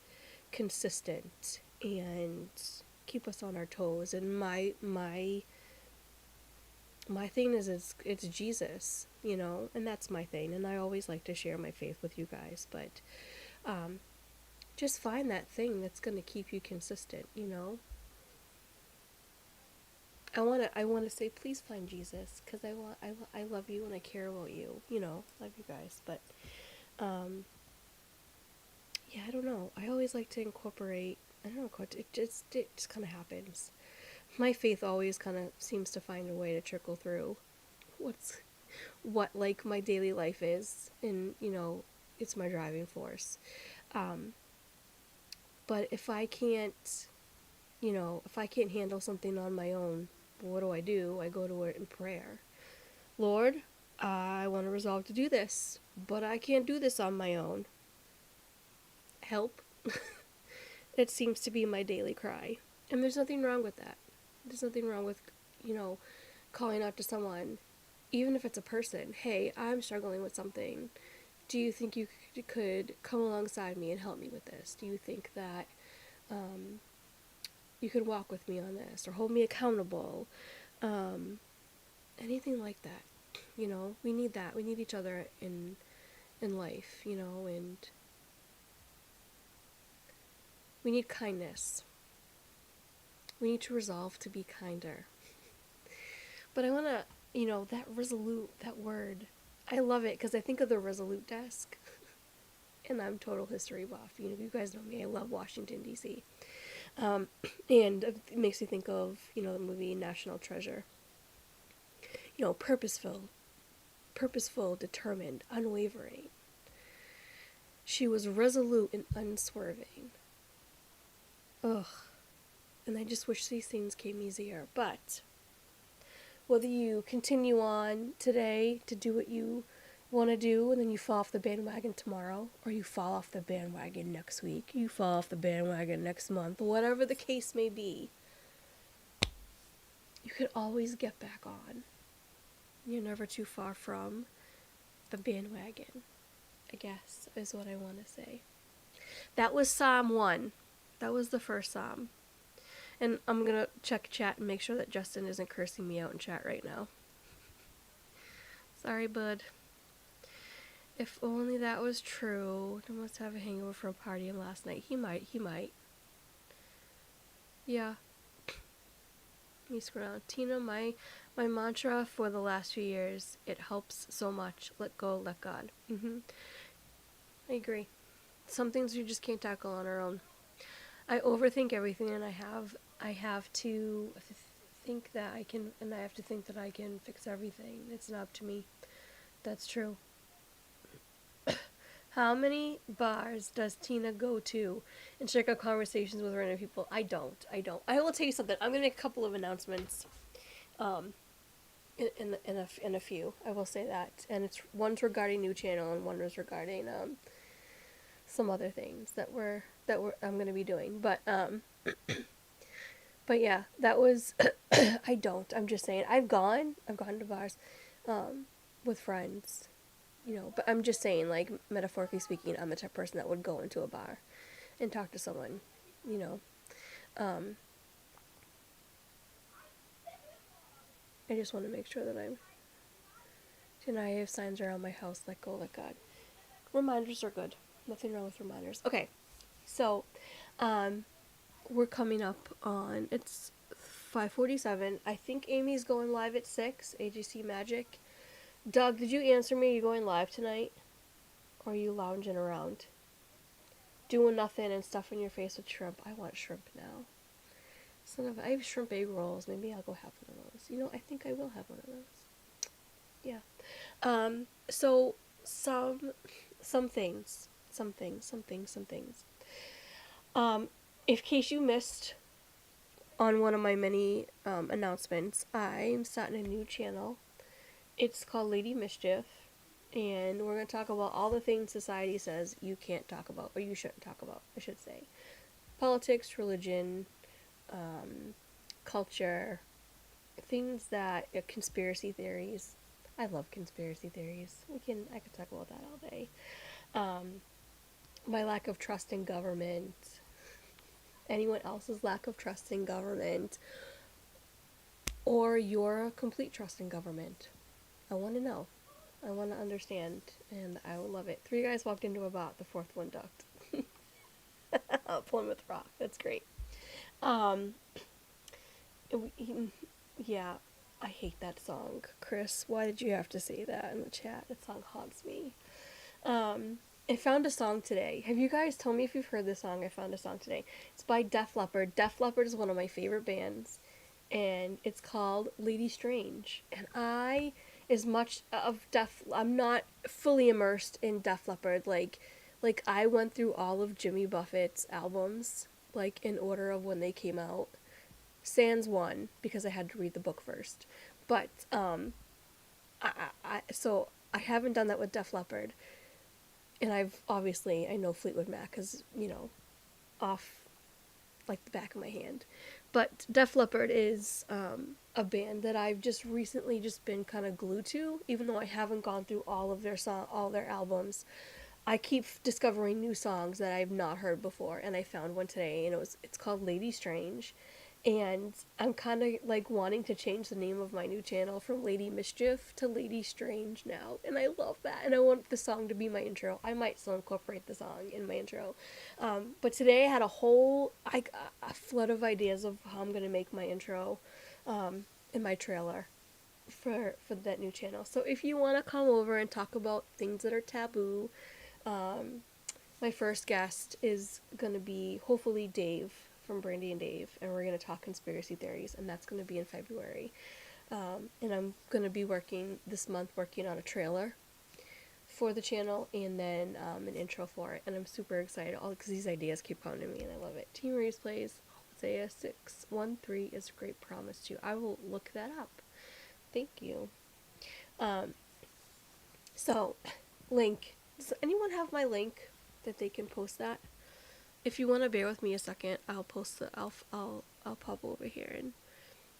Speaker 3: consistent and keep us on our toes? And my thing is it's Jesus, and that's my thing. And I always like to share my faith with you guys, but just find that thing that's going to keep you consistent. I want to say, please find Jesus, because I love you and I care about you. Love you guys, but yeah, I don't know. I always like to incorporate. I don't know. It just kind of happens. My faith always kind of seems to find a way to trickle through what my daily life is, and it's my driving force. But if I can't handle something on my own, what do? I go to it in prayer. Lord, I want to resolve to do this, but I can't do this on my own. Help. It seems to be my daily cry. And there's nothing wrong with that. There's nothing wrong with, calling out to someone, even if it's a person. Hey, I'm struggling with something. Do you think you could come alongside me and help me with this? Do you think that you could walk with me on this, or hold me accountable? Anything like that. We need that. We need each other in life, and we need kindness. We need to resolve to be kinder. But I want to, that resolute, that word, I love it because I think of the Resolute desk. And I'm total history buff. You guys know me. I love Washington, D.C. And it makes me think of, the movie National Treasure. Purposeful, determined, unwavering. She was resolute and unswerving. Ugh. And I just wish these things came easier. But whether you continue on today to do what you want to do, and then you fall off the bandwagon tomorrow, or you fall off the bandwagon next week, you fall off the bandwagon next month, whatever the case may be, you could always get back on. You're never too far from the bandwagon, I guess, is what I want to say. That was Psalm 1. That was the first Psalm. And I'm gonna check chat and make sure that Justin isn't cursing me out in chat right now. Sorry, bud. If only that was true. I must have a hangover from partying last night. He might. Yeah. Let me scroll down. Tina, my mantra for the last few years, it helps so much. Let go, let God. I agree. Some things we just can't tackle on our own. I overthink everything, and I have to think that I can, and I have to think that I can fix everything. It's not up to me. That's true. How many bars does Tina go to and check out conversations with random people? I don't. I will tell you something. I'm gonna make a couple of announcements. In a few, I will say that, and it's one's regarding new channel and one was regarding some other things that I'm gonna be doing. But yeah, that was. I don't. I'm just saying. I've gone to bars, with friends. But I'm just saying, like, metaphorically speaking, I'm the type of person that would go into a bar and talk to someone, I just want to make sure that I have signs around my house, let go, let God. Reminders are good. Nothing wrong with reminders. Okay, so, we're coming up on, it's 5:47. I think Amy's going live at 6, AGC Magic. Doug, did you answer me? Are you going live tonight? Or are you lounging around? Doing nothing and stuffing your face with shrimp. I want shrimp now. I have shrimp egg rolls. Maybe I'll go have one of those. I think I will have one of those. Yeah. So some things. In case you missed on one of my many announcements, I'm starting a new channel. It's called Lady Mischief, and we're going to talk about all the things society says you can't talk about, or you shouldn't talk about, I should say. Politics, religion, culture, things that, conspiracy theories. I love conspiracy theories. I could talk about that all day. My lack of trust in government, anyone else's lack of trust in government, or your complete trust in government. I want to know. I want to understand, and I would love it. 3 guys walked into a bot, the 4th one ducked. Plymouth Rock, that's great. Yeah, I hate that song. Chris, why did you have to say that in the chat? That song haunts me. I found a song today. Have you guys told me if you've heard this song? I found a song today. It's by Def Leppard. Def Leppard is one of my favorite bands, and it's called Lady Strange. And I'm not fully immersed in Def Leppard. Like I went through all of Jimmy Buffett's albums, like, in order of when they came out. Sans one, because I had to read the book first. But, so I haven't done that with Def Leppard. And I know Fleetwood Mac, because, off, like, the back of my hand. But Def Leppard is, a band that I've just recently just been kind of glued to, even though I haven't gone through all their albums. I keep discovering new songs that I've not heard before, and I found one today, and it's called Lady Strange, and I'm kind of, like, wanting to change the name of my new channel from Lady Mischief to Lady Strange now, and I love that, and I want the song to be my intro. I might still incorporate the song in my intro, but today I had a flood of ideas of how I'm going to make my intro, in my trailer for that new channel. So if you want to come over and talk about things that are taboo, my first guest is going to be hopefully Dave from Brandy and Dave, and we're going to talk conspiracy theories, and that's going to be in February. And I'm going to be working on a trailer for the channel, and then an intro for it, and I'm super excited because these ideas keep coming to me, and I love it. Team Reeves plays Isaiah 6:1-3 is a great promise to you. I will look that up. Thank you. So, link. Does anyone have my link that they can post that? If you want to bear with me a second, I'll post I'll pop over here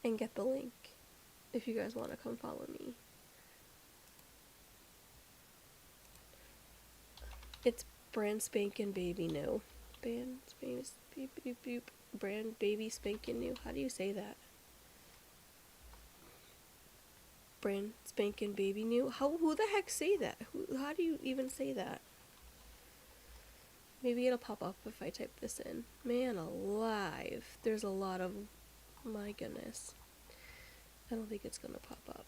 Speaker 3: and get the link. If you guys want to come follow me. It's Brand spanking baby new. Brand baby spanking new. How do you say that? Brand spanking baby new. Who the heck say that? How do you even say that? Maybe it'll pop up if I type this in. Man alive. There's a lot of, my goodness. I don't think it's gonna pop up.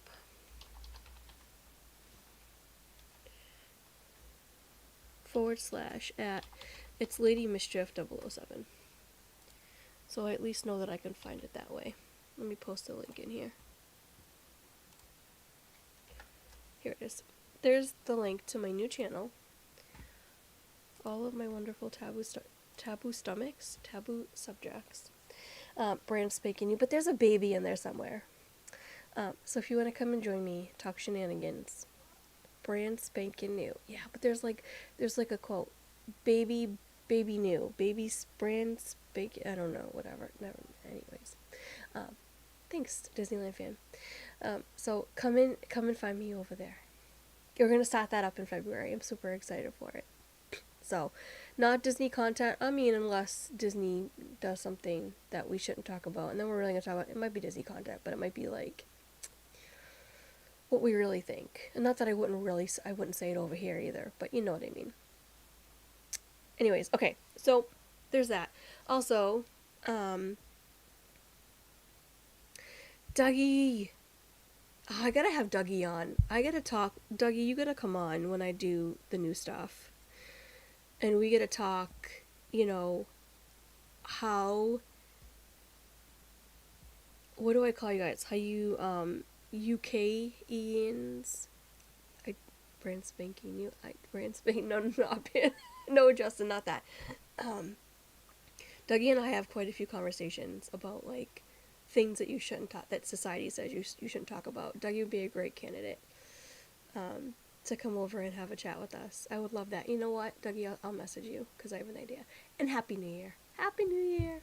Speaker 3: / at it's Lady Mischief 007. So I at least know that I can find it that way. Let me post a link in here. Here it is. There's the link to my new channel. All of my wonderful taboo subjects. Brand spanking new, but there's a baby in there somewhere. So if you want to come and join me, talk shenanigans. Brand spanking new. Yeah, but there's like a quote. Baby new. Brand spanking, I don't know, whatever. Never, anyways. Thanks, Disneyland fan. So come and find me over there. We're gonna start that up in February. I'm super excited for it. So, not Disney content, I mean, unless Disney does something that we shouldn't talk about, and then we're really going to talk about, it might be Disney content, but it might be, like, what we really think. And not that I wouldn't say it over here either, but you know what I mean. Anyways, okay, so, there's that. Also, Dougie! Oh, I gotta have Dougie on. I gotta talk, Dougie, you gotta come on when I do the new stuff. And we get to talk, you know, how, what do I call you guys? How you, UK-ians, brand spanking you, no, Justin, not that. Dougie and I have quite a few conversations about, like, things that you shouldn't talk, that society says you shouldn't talk about. Dougie would be a great candidate. To come over and have a chat with us. I would love that. You know what, Dougie, I'll message you, because I have an idea. And Happy New Year. Happy New Year!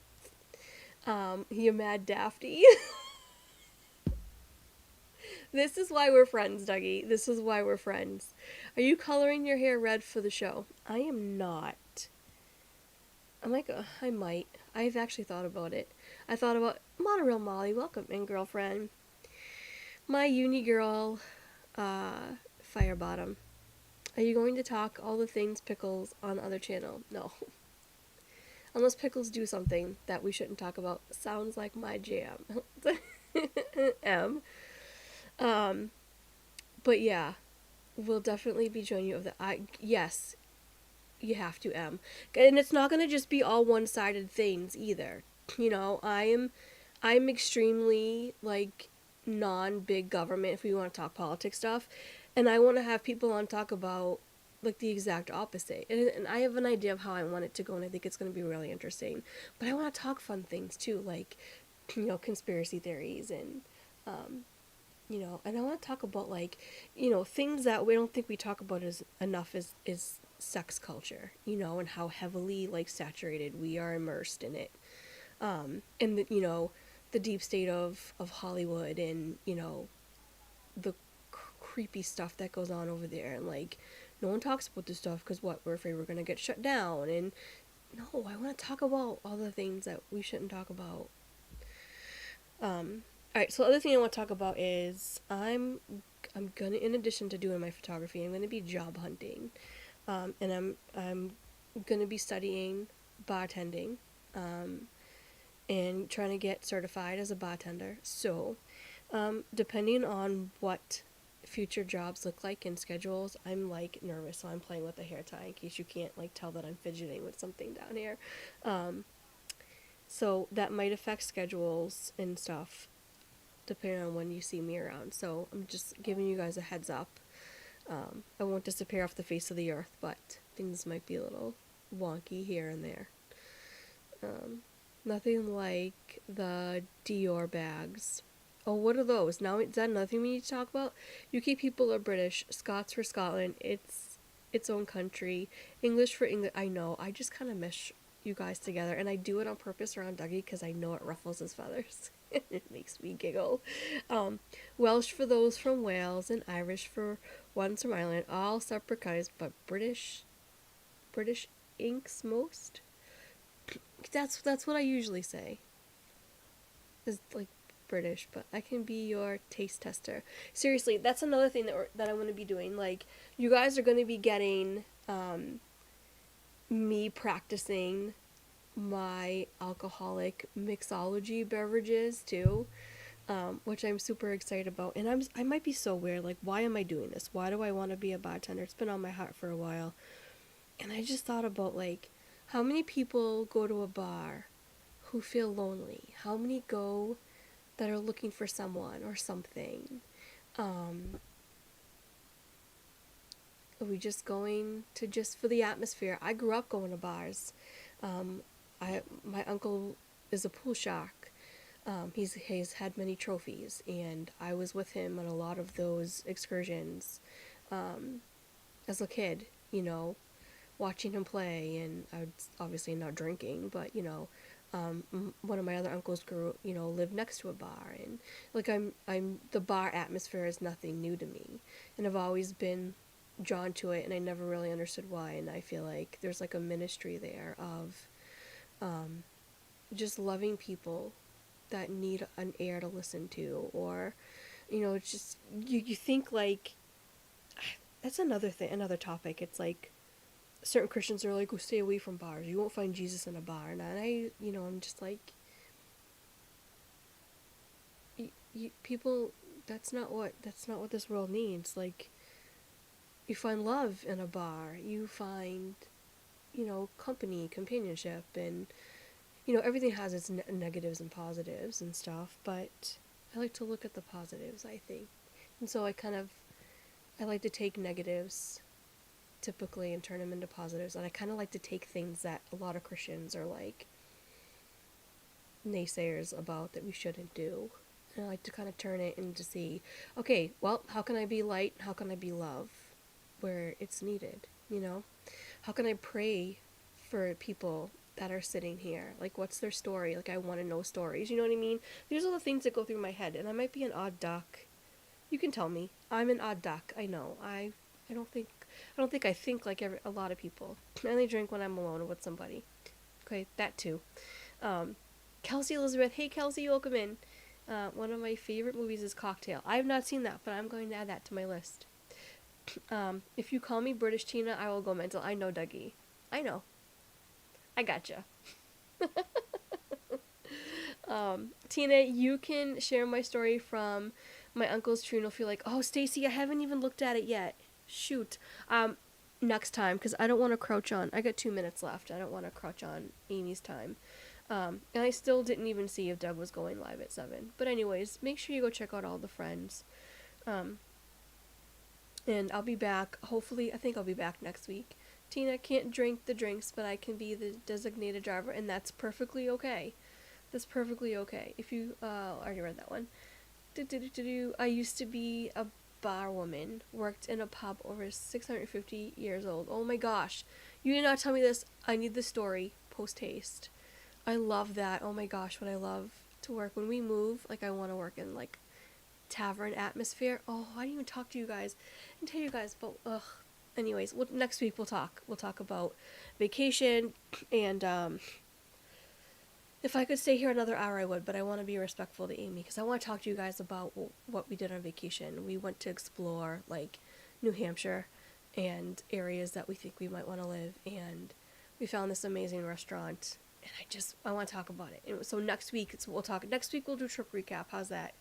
Speaker 3: You mad dafty. This is why we're friends, Dougie. This is why we're friends. Are you coloring your hair red for the show? I am not. I'm like, I might. I've actually thought about it. I thought about Monorail Molly, welcome in, girlfriend. My uni girl, Firebottom. Are you going to talk all the things Pickles on the other channel? No. Unless Pickles do something that we shouldn't talk about. Sounds like my jam. But yeah, we'll definitely be joining you of the, yes, you have to, M. And it's not going to just be all one-sided things either. You know, I'm extremely, like, non-big government if we want to talk politics stuff. And I want to have people on talk about, like, the exact opposite. And I have an idea of how I want it to go, and I think it's going to be really interesting. But I want to talk fun things, too, like, you know, conspiracy theories and, you know, and I want to talk about, like, you know, things that we don't think we talk about enough is sex culture, you know, and how heavily, like, saturated we are immersed in it. And, the, you know, the deep state of Hollywood and, you know, the creepy stuff that goes on over there, and, like, no one talks about this stuff because what, we're afraid we're gonna get shut down. And no, I want to talk about all the things that we shouldn't talk about. Alright, so the other thing I want to talk about is I'm gonna, in addition to doing my photography, I'm gonna be job hunting, and I'm gonna be studying bartending, and trying to get certified as a bartender. So, depending on what future jobs look like and schedules, I'm, like, nervous, so I'm playing with a hair tie in case you can't, like, tell that I'm fidgeting with something down here. So that might affect schedules and stuff depending on when you see me around. So I'm just giving you guys a heads up. I won't disappear off the face of the earth, but things might be a little wonky here and there. Nothing like the Dior bags. Oh, what are those? Now, is that another thing we need to talk about? UK people are British. Scots for Scotland. It's its own country. English for English. I know. I just kind of mesh you guys together, and I do it on purpose around Dougie because I know it ruffles his feathers. It makes me giggle. Welsh for those from Wales, and Irish for ones from Ireland. All separate kinds, but British British inks most. That's what I usually say. Is like British, but I can be your taste tester. Seriously, that's another thing that I want to be doing. Like, you guys are going to be getting me practicing my alcoholic mixology beverages too, which I'm super excited about. And I might be so weird. Like, why am I doing this? Why do I want to be a bartender? It's been on my heart for a while, and I just thought about, like, how many people go to a bar who feel lonely? How many go that are looking for someone or something? Are we just going to just for the atmosphere? I grew up going to bars. My uncle is a pool shark. He's had many trophies, and I was with him on a lot of those excursions as a kid, watching him play, and I was obviously not drinking, but one of my other uncles lived next to a bar, and like the bar atmosphere is nothing new to me, and I've always been drawn to it, and I never really understood why, and I feel like there's like a ministry there of just loving people that need an ear to listen to, or it's just you think like that's another topic. It's like certain Christians are like, "Oh, stay away from bars. You won't find Jesus in a bar." And I'm just like, people. That's not what this world needs. Like, you find love in a bar. You find, company, companionship, and everything has its negatives and positives and stuff. But I like to look at the positives, I think, and so I like to take negatives typically and turn them into positives, and I kind of like to take things that a lot of Christians are like naysayers about that we shouldn't do, and I like to kind of turn it into see, okay, well, how can I be light, how can I be love where it's needed, how can I pray for people that are sitting here, like what's their story, like I want to know stories, you know what I mean? These are the things that go through my head, and I might be an odd duck. You can tell me I'm an odd duck. I know. I don't think I think like a lot of people. I only drink when I'm alone or with somebody. Okay, that too. Kelsey Elizabeth. Hey, Kelsey, welcome in. One of my favorite movies is Cocktail. I have not seen that, but I'm going to add that to my list. If you call me British Tina, I will go mental. I know, Dougie. I know. I gotcha. Tina, you can share my story from my uncle's funeral if you're like, oh, Stacy, I haven't even looked at it yet. Shoot. Next time, because I don't want to crouch on. I got 2 minutes left. I don't want to crouch on Amy's time. And I still didn't even see if Doug was going live at 7. But anyways, make sure you go check out all the friends. And I'll be back. Hopefully, I think I'll be back next week. Tina can't drink the drinks, but I can be the designated driver, and that's perfectly okay. That's perfectly okay. If you, I already read that one. I used to be a bar woman, worked in a pub over 650 years old. Oh my gosh. You did not tell me this. I need the story post haste. I love that. Oh my gosh, what I love to work. When we move, like I want to work in like tavern atmosphere. Oh, I didn't even talk to you guys and tell you guys, but anyways, next week we'll talk about vacation, and if I could stay here another hour, I would, but I want to be respectful to Amy, because I want to talk to you guys about what we did on vacation. We went to explore, like, New Hampshire and areas that we think we might want to live, and we found this amazing restaurant, and I want to talk about it. And so next week, next week we'll do trip recap. How's that?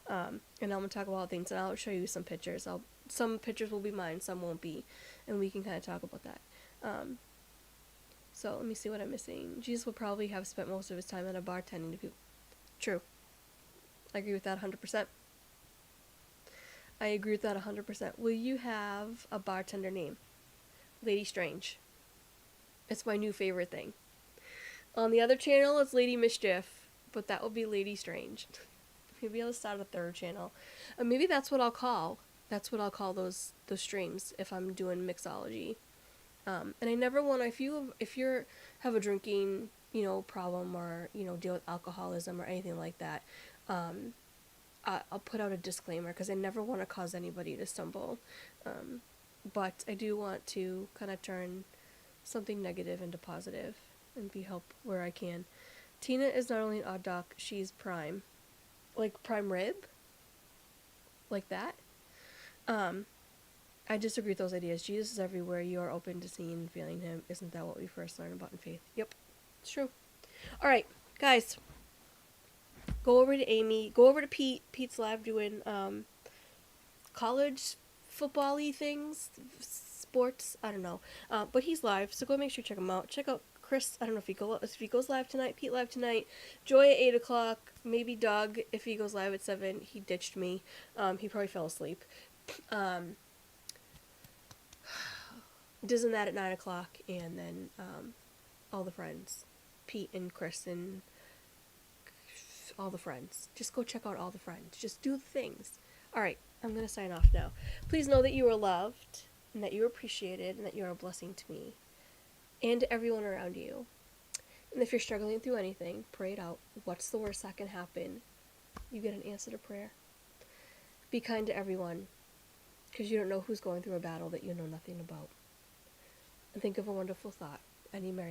Speaker 3: And I'm going to talk about things, and I'll show you some pictures. Some pictures will be mine, some won't be, and we can kind of talk about that. So let me see what I'm missing. Jesus will probably have spent most of his time at a bar tending to people. True. I agree with that 100%. I agree with that 100%. Will you have a bartender name? Lady Strange. It's my new favorite thing. On the other channel, it's Lady Mischief, but that will be Lady Strange. Maybe I'll start a third channel. Maybe that's what I'll call. That's what I'll call those streams if I'm doing mixology. And I never want to, if you have a drinking, problem, or, deal with alcoholism or anything like that, I'll put out a disclaimer, because I never want to cause anybody to stumble. But I do want to kind of turn something negative into positive and be help where I can. Tina is not only an odd doc, she's prime. Like prime rib? Like that? I disagree with those ideas. Jesus is everywhere. You are open to seeing and feeling him. Isn't that what we first learned about in faith? Yep. It's true. Alright, guys. Go over to Amy. Go over to Pete. Pete's live doing college football-y things. Sports. I don't know. But he's live, so go make sure you check him out. Check out Chris. I don't know if he goes live tonight. Pete live tonight. Joy at 8 o'clock. Maybe Doug if he goes live at 7. He ditched me. He probably fell asleep. Diz and that at 9 o'clock. And then all the friends. Pete and Chris and all the friends. Just go check out all the friends. Just do the things. Alright, I'm going to sign off now. Please know that you are loved, and that you are appreciated, and that you are a blessing to me, and to everyone around you. And if you're struggling through anything, pray it out. What's the worst that can happen? You get an answer to prayer. Be kind to everyone, because you don't know who's going through a battle that you know nothing about. And think of a wonderful thought. Any Mary.